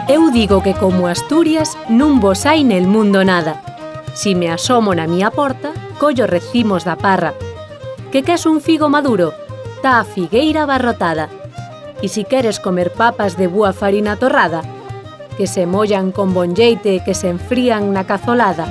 Eu digo que como Asturias non vos hai nel mundo nada. Si me asomo na miña porta, collo recimos da parra. Que queres un figo maduro? Tá a figueira abarrotada. E si queres comer papas de búa farina torrada, que se mollan con bon lleite e que se enfrían na cazolada.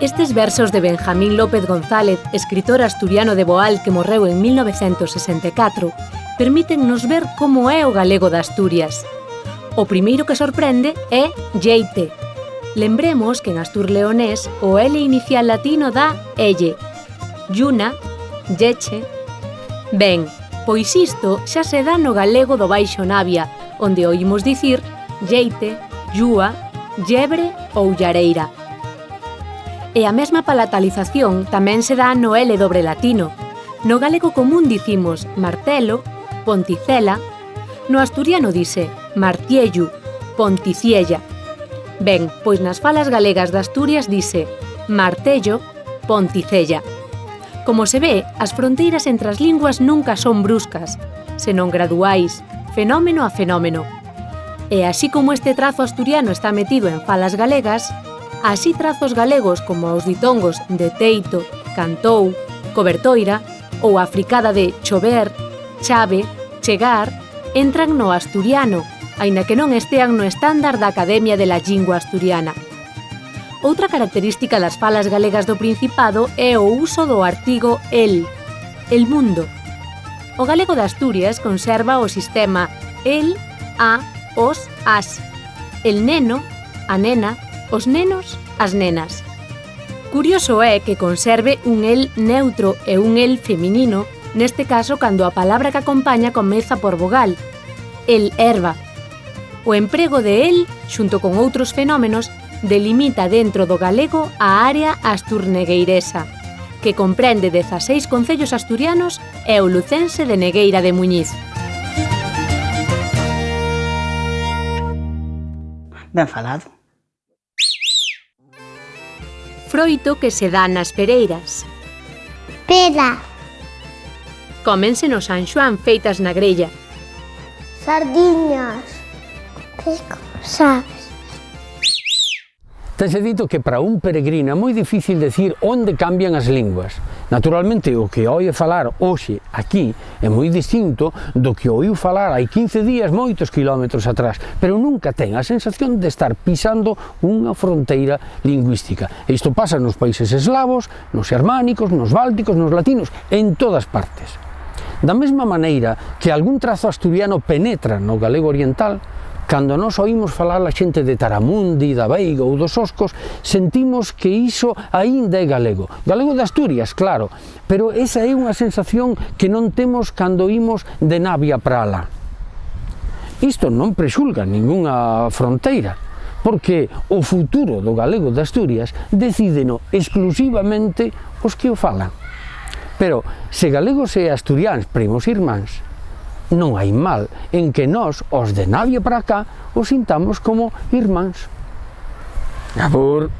Estes versos de Benjamín López González, escritor asturiano de Boal que morreu en 1964, permítennos ver como é o galego de Asturias. O primeiro que sorprende é lleite. Lembremos que en astur-leonés o L inicial latino dá elle, lluna, lleche. Ben, pois isto xa se dá no galego do Baixo Navia, onde oímos dicir lleite, llúa, llebre ou llareira. E a mesma palatalización tamén se dá no L dobre latino. No galego común dicimos martelo, ponticela, no asturiano dise martiello, ponticiella. Ben, pois nas falas galegas de Asturias dise martello, ponticella. Como se ve, as fronteiras entre as linguas nunca son bruscas, senón graduais, fenómeno a fenómeno. E así como este trazo asturiano está metido en falas galegas, así trazos galegos como os ditongos de teito, cantou, cobertoira ou a fricada de chover, chave, chegar, entran no asturiano, aínda que non estean no estándar da Academia de la Lingua Asturiana. Outra característica das falas galegas do Principado é o uso do artigo el mundo. O galego de Asturias conserva o sistema el, a, os, as. El neno, a nena, os nenos, as nenas. Curioso é que conserve un el neutro e un el feminino, neste caso cando a palabra que acompaña comeza por vogal, el erva. O emprego de el, xunto con outros fenómenos, delimita dentro do galego a área asturnegueiresa, que comprende 16 concellos asturianos e o lucense de Negueira de Muñiz. Ben falado. Froito que se dá nas pereiras. Pera. Cómense no San Xoán feitas na grella. Sardiñas. Pico, sabes. Tense dito que para un peregrino é moi difícil decir onde cambian as linguas. Naturalmente, o que oie falar hoxe aquí é moi distinto do que oiu falar hai 15 días moitos quilómetros atrás, pero nunca ten a sensación de estar pisando unha fronteira lingüística. E isto pasa nos países eslavos, nos xermánicos, nos bálticos, nos latinos, en todas partes. Da mesma maneira que algún trazo asturiano penetra no galego oriental, cando nós oímos falar a xente de Taramundi, da Veiga ou dos Oscos, sentimos que iso aínda é galego. Galego de Asturias, claro, pero esa é unha sensación que non temos cando oímos de Navia para alá. Isto non prexulga ningunha fronteira, porque o futuro do galego de Asturias decídeno exclusivamente os que o falan. Pero se galegos e asturiáns primos irmáns, non hai mal en que nós, os de Navia para cá, os sintamos como irmáns. Abur.